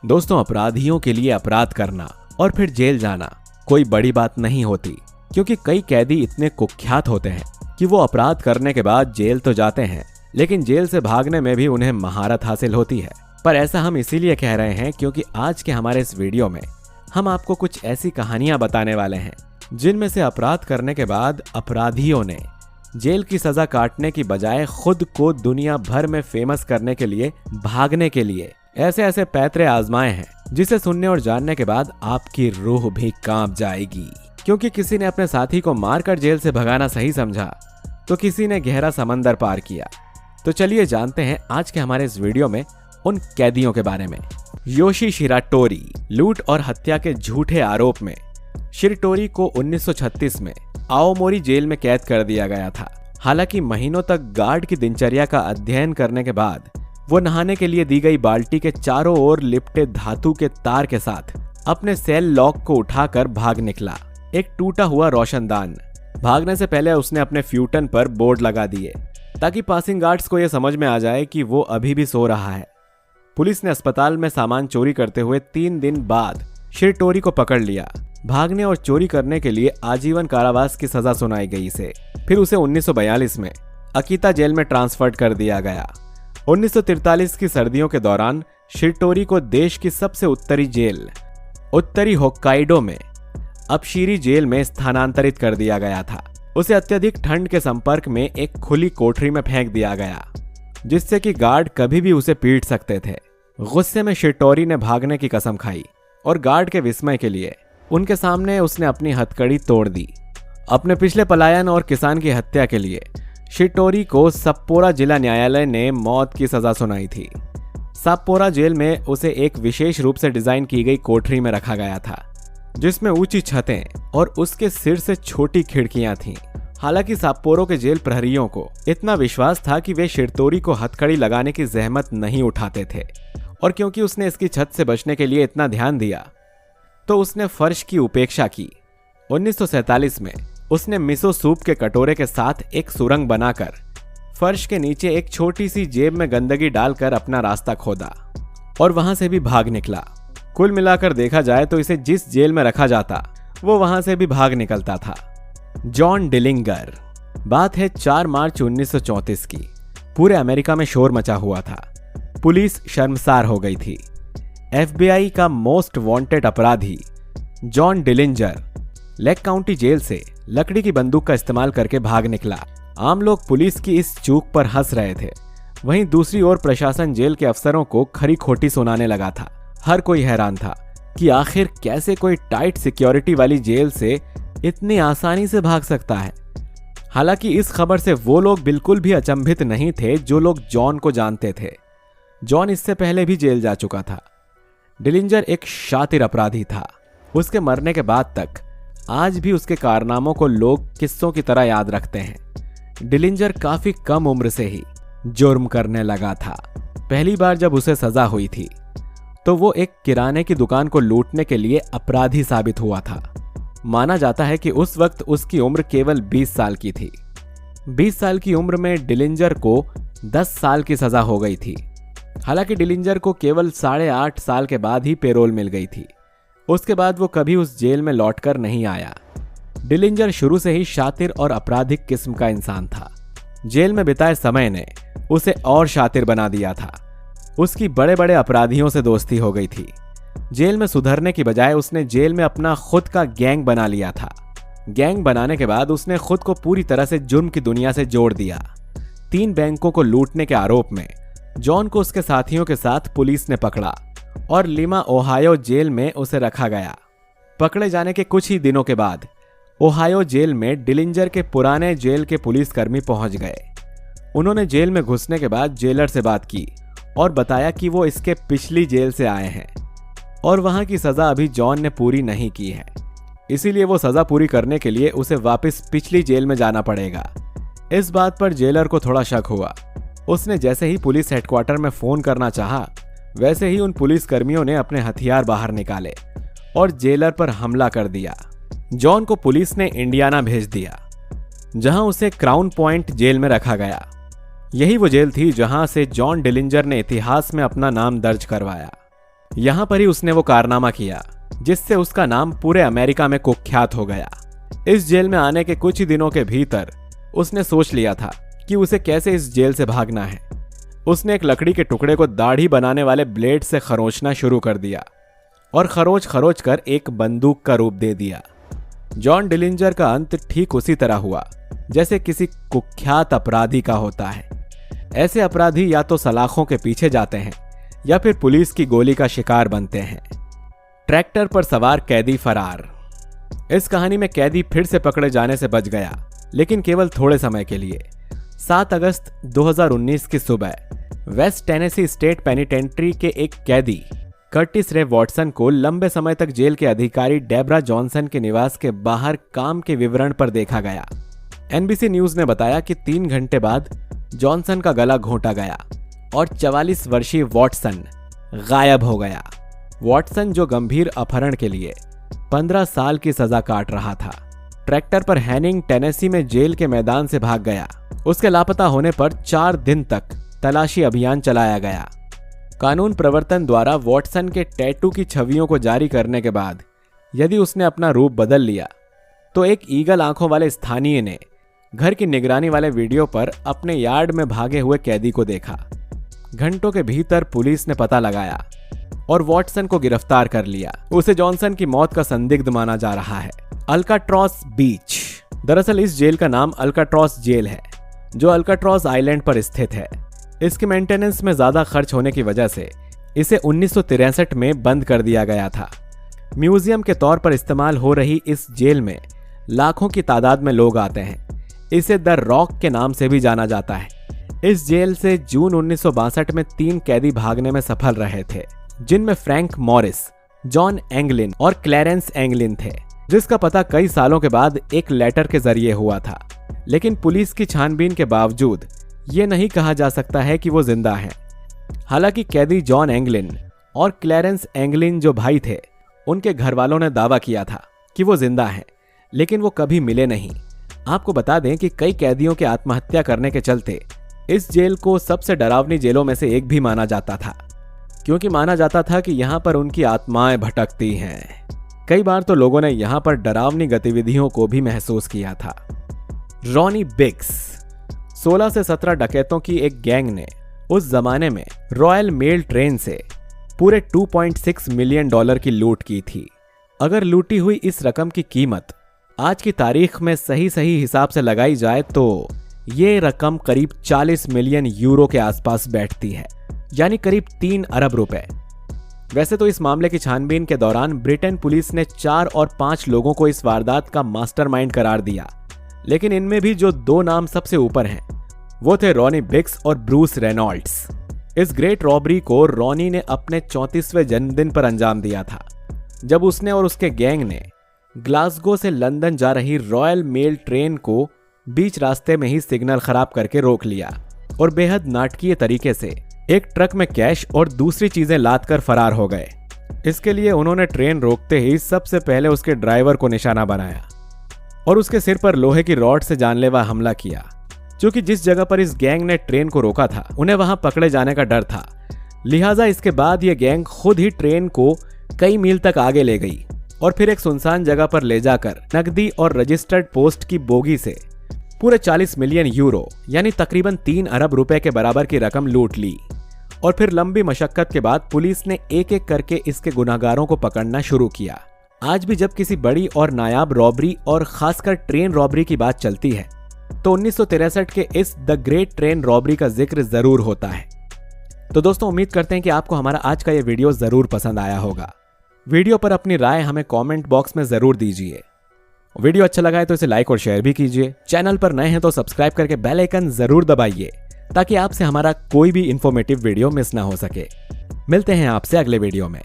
दोस्तों, अपराधियों के लिए अपराध करना और फिर जेल जाना कोई बड़ी बात नहीं होती, क्योंकि कई कैदी इतने कुख्यात होते हैं कि वो अपराध करने के बाद जेल तो जाते हैं, लेकिन जेल से भागने में भी उन्हें महारत हासिल होती है। पर ऐसा हम इसीलिए कह रहे हैं क्योंकि आज के हमारे इस वीडियो में हम आपको कुछ ऐसी कहानियां बताने वाले हैं जिनमें से अपराध करने के बाद अपराधियों ने जेल की सजा काटने की बजाय खुद को दुनिया भर में फेमस करने के लिए, भागने के लिए ऐसे ऐसे पैतरे आजमाए हैं जिसे सुनने और जानने के बाद आपकी रूह भी कांप जाएगी। क्योंकि किसी ने अपने साथी को मारकर जेल से भगाना सही समझा तो किसी ने गहरा समंदर पार किया। तो चलिए जानते हैं आज के हमारे इस वीडियो में उन कैदियों के बारे में। योशी शिराटोरी लूट और हत्या के झूठे आरोप में शिराटोरी को 1936 में आओमोरी जेल में कैद कर दिया गया था। हालांकि महीनों तक गार्ड की दिनचर्या का अध्ययन करने के बाद वो नहाने के लिए दी गई बाल्टी के चारों ओर लिपटे धातु के तार के साथ अपने सेल लॉक को उठाकर भाग निकला। एक टूटा हुआ रोशनदान। भागने से पहले उसने अपने फ्यूटन पर बोर्ड लगा दिए ताकि पासिंग गार्ड्स को यह समझ में आ जाए कि वो अभी भी सो रहा है। पुलिस ने अस्पताल में सामान चोरी करते हुए 3 दिन बाद शिराटोरी को पकड़ लिया। भागने और चोरी करने के लिए आजीवन कारावास की सजा सुनाई गई इसे। फिर उसे 1942 में अकीता जेल में ट्रांसफर कर दिया गया। 1943 की सर्दियों के दौरान शिराटोरी को देश की सबसे उत्तरी जेल, उत्तरी होक्काइडो में अबशीरी जेल में स्थानांतरित कर दिया गया था। उसे अत्यधिक ठंड के संपर्क में एक खुली कोठरी में फेंक दिया गया, जिससे कि गार्ड कभी भी उसे पीट सकते थे। गुस्से में शिराटोरी ने भागने की कसम खाई और गार्ड के विस्मय के लिए उनके सामने उसने अपनी हथकड़ी तोड़ दी। अपने पिछले पलायन और किसान की हत्या के लिए शिराटोरी को सप्पोरा जिला न्यायालय ने मौत की सजा सुनाई थी। सप्पोरा जेल में उसे एक विशेष रूप से डिजाइन की गई कोठरी में रखा गया था, जिसमें ऊंची छतें और उसके सिर से छोटी खिड़कियां थीं। हालांकि सप्पोरो के जेल प्रहरियों को इतना विश्वास था कि वे शिराटोरी को हथकड़ी लगाने की जहमत नहीं उठाते थे, और क्योंकि उसने इसकी छत से बचने के लिए इतना ध्यान दिया तो उसने फर्श की उपेक्षा की। 1947 में उसने मिसो सूप के कटोरे के साथ एक सुरंग बनाकर फर्श के नीचे एक छोटी सी जेब में गंदगी डालकर अपना रास्ता खोदा और वहां से भी भाग निकला। कुल मिलाकर देखा जाए तो इसे जिस जेल में रखा जाता वो वहां से भी भाग निकलता था। जॉन डिलिंगर। बात है 4 मार्च 1934 की। पूरे अमेरिका में शोर मचा हुआ था। पुलिस शर्मसार हो गई थी। FBI का मोस्ट वांटेड अपराधी जॉन डिलिंगर लेक काउंटी जेल से लकड़ी की बंदूक का इस्तेमाल करके भाग निकला। आम लोग पुलिस की इस चूक पर हंस रहे थे। वहीं दूसरी ओर प्रशासन जेल के अफसरों को खरी खोटी सुनाने लगा था। हर कोई हैरान था कि आखिर कैसे कोई टाइट सिक्योरिटी वाली जेल से इतनी आसानी से भाग सकता है। हालांकि इस खबर से वो लोग बिल्कुल भी अचंभित नहीं थे जो लोग जॉन को जानते थे। जॉन इससे पहले भी जेल जा चुका था। डिलिंगर एक शातिर अपराधी था। उसके मरने के बाद तक आज भी उसके कारनामों को लोग किस्सों की तरह याद रखते हैं। डिलिंगर काफी कम उम्र से ही जुर्म करने लगा था। पहली बार जब उसे सजा हुई थी तो वो एक किराने की दुकान को लूटने के लिए अपराधी साबित हुआ था। माना जाता है कि उस वक्त उसकी उम्र केवल 20 साल की थी। 20 साल की उम्र में डिलिंगर को 10 साल की सजा हो गई थी। हालांकि डिलिंगर को केवल 8.5 साल के बाद ही पेरोल मिल गई थी। उसके बाद वो कभी उस जेल में लौटकर नहीं आया। डिलिंगर शुरू से ही शातिर और आपराधिक किस्म का इंसान था। जेल में बिताए समय ने उसे और शातिर बना दिया था। उसकी बड़े बड़े अपराधियों से दोस्ती हो गई थी। जेल में सुधरने की बजाय उसने जेल में अपना खुद का गैंग बना लिया था। गैंग बनाने के बाद उसने खुद को पूरी तरह से जुर्म की दुनिया से जोड़ दिया। 3 बैंकों को लूटने के आरोप में जॉन को उसके साथियों के साथ पुलिस ने पकड़ा और लिमा ओहायो जेल में उसे रखा गया। पकड़े जाने के कुछ ही दिनों के बाद ओहायो जेल में डिलिंगर के पुराने जेल के पुलिसकर्मी पहुंच गए। उन्होंने जेल में घुसने के बाद जेलर से बात की और बताया कि वो इसके पिछली जेल से आए हैं और वहां की सजा अभी जॉन ने पूरी नहीं की है, इसीलिए वो सजा पूरी करने के लिए उसे वापस पिछली जेल में जाना पड़ेगा। इस बात पर जेलर को थोड़ा शक हुआ। उसने जैसे ही पुलिस हेडक्वार्टर में फोन करना चाहा, वैसे ही उन पुलिस कर्मियों ने अपने हथियार बाहर निकाले और जेलर पर हमला कर दिया। जॉन को पुलिस ने इंडियाना भेज दिया, जहां उसे क्राउन पॉइंट जेल में रखा गया। यही वो जेल थी जहां से जॉन डिलिंगर ने इतिहास में अपना नाम दर्ज करवाया। यहाँ पर ही उसने वो कारनामा किया जिससे उसका नाम पूरे अमेरिका में कुख्यात हो गया। इस जेल में आने के कुछ ही दिनों के भीतर उसने सोच लिया था कि उसे कैसे इस जेल से भागना है। उसने एक लकड़ी के टुकड़े को दाढ़ी बनाने वाले ब्लेड से खरोचना शुरू कर दिया और खरोच खरोच कर एक बंदूक का रूप दे दिया। जॉन डिलिंजर का अंत ठीक उसी तरह हुआ जैसे किसी कुख्यात अपराधी का होता है। ऐसे अपराधी या तो सलाखों के पीछे जाते हैं या फिर पुलिस की गोली का शिकार बनते हैं। ट्रैक्टर पर सवार कैदी फरार। इस कहानी में कैदी फिर से पकड़े जाने से बच गया, लेकिन केवल थोड़े समय के लिए। 7 अगस्त 2019 की सुबह वेस्ट टेनेसी स्टेट पेनिटेंट्री के एक कैदी कर्टिस रे वॉटसन को लंबे समय तक जेल के अधिकारी डेब्रा जॉनसन के निवास के बाहर काम के विवरण पर देखा गया। एनबीसी न्यूज ने बताया कि 3 घंटे बाद जॉनसन का गला घोंटा गया और 44 वर्षीय वॉटसन गायब हो गया। वॉटसन जो गंभीर अपहरण के लिए 15 साल की सजा काट रहा था, ट्रैक्टर पर हैनिंग टेनेसी में जेल के मैदान से भाग गया। उसके लापता होने पर 4 दिन तक तलाशी अभियान चलाया गया। कानून प्रवर्तन द्वारा वॉटसन के टैटू की छवियों को जारी करने के बाद यदि उसने अपना रूप बदल लिया तो एक ईगल आंखों वाले स्थानीय ने घर की निगरानी वाले वीडियो पर अपने यार्ड में भागे हुए कैदी को देखा। घंटों के भीतर पुलिस ने पता लगाया और वॉटसन को गिरफ्तार कर लिया। उसे जॉनसन की मौत का संदिग्ध माना जा रहा है। अल्काट्रॉस बीच। दरअसल इस जेल का नाम अल्काट्रॉस जेल है, जो अल्काट्रॉस आइलैंड पर स्थित है। इसके मेंटेनेंस में ज्यादा खर्च होने की वजह से इसे 1963 में बंद कर दिया गया था। म्यूजियम के तौर पर इस्तेमाल हो रही इस जेल में लाखों की तादाद में लोग आते हैं। इसे द रॉक के नाम से भी जाना जाता है। इस जेल से जून 1962 में 3 कैदी भागने में सफल रहे थे, जिनमें फ्रैंक मॉरिस, जॉन एंगलिन और क्लैरेंस एंगलिन थे, जिसका पता कई सालों के बाद एक लेटर के जरिए हुआ था। लेकिन पुलिस की छानबीन के बावजूद ये नहीं कहा जा सकता है कि वो जिंदा हैं। हालांकि कैदी जॉन एंगलिन और क्लैरेंस एंगलिन जो भाई थे, उनके घर वालों ने दावा किया था कि वो जिंदा हैं, लेकिन वो कभी मिले नहीं। आपको बता दें कि कई कैदियों के आत्महत्या करने के चलते इस जेल को सबसे डरावनी जेलों में से एक भी माना जाता था, क्योंकि माना जाता था कि यहाँ पर उनकी आत्माएं भटकती हैं। कई बार तो लोगों ने यहाँ पर डरावनी गतिविधियों को भी महसूस किया था। रॉनी बिग्स। 16 से 17 डकैतों की एक गैंग ने उस जमाने में रॉयल मेल ट्रेन से पूरे $2.6 मिलियन की लूट की थी। अगर लूटी हुई इस रकम की कीमत आज की तारीख में सही हिसाब से लगाई जाए तो ये रकम करीब 40 मिलियन यूरो के आसपास बैठती है, यानी करीब 3 अरब रुपए। वैसे तो इस मामले की छानबीन के दौरान ब्रिटेन पुलिस ने 4 और 5 लोगों को इस वारदात का मास्टरमाइंड करार दिया, लेकिन इनमें भी जो 2 नाम सबसे ऊपर हैं वो थे रॉनी बिग्स और ब्रूस रेनॉल्ड्स। इस ग्रेट रॉबरी को रॉनी ने अपने 34वें जन्मदिन पर अंजाम दिया था, जब उसने और उसके गैंग ने ग्लासगो से लंदन जा रही रॉयल मेल ट्रेन को बीच रास्ते में ही सिग्नल खराब करके रोक लिया और बेहद नाटकीय तरीके से एक ट्रक में कैश और दूसरी चीजें लाद कर फरार हो गए। इसके लिए उन्होंने ट्रेन रोकते ही सबसे पहले उसके ड्राइवर को निशाना बनाया और उसके सिर पर लोहे की रॉड से जानलेवा हमला किया। क्योंकि जिस जगह पर इस गैंग ने ट्रेन को रोका था उन्हें वहां पकड़े जाने का डर था, लिहाजा इसके बाद यह गैंग खुद ही ट्रेन को कई मील तक आगे ले गई और फिर एक सुनसान जगह पर ले जाकर नकदी और रजिस्टर्ड पोस्ट की बोगी से पूरे 40 मिलियन यूरो यानी तकरीबन 3 अरब रुपए के बराबर की रकम लूट ली। और फिर लंबी मशक्कत के बाद पुलिस ने एक एक करके इसके गुनाहगारों को पकड़ना शुरू किया। आज भी जब किसी बड़ी और नायाब रॉबरी और खासकर ट्रेन रॉबरी की बात चलती है तो 1963 के इस द ग्रेट ट्रेन रॉबरी का जिक्र जरूर होता है। तो दोस्तों, उम्मीद करते हैं कि आपको हमारा आज का ये वीडियो जरूर पसंद आया होगा। वीडियो पर अपनी राय हमें कमेंट बॉक्स में जरूर दीजिए। वीडियो अच्छा लगा है तो इसे लाइक और शेयर भी कीजिए। चैनल पर नए हैं तो सब्सक्राइब करके बेल आइकन जरूर दबाइए ताकि आपसे हमारा कोई भी इंफॉर्मेटिव वीडियो मिस ना हो सके। मिलते हैं आपसे अगले वीडियो में।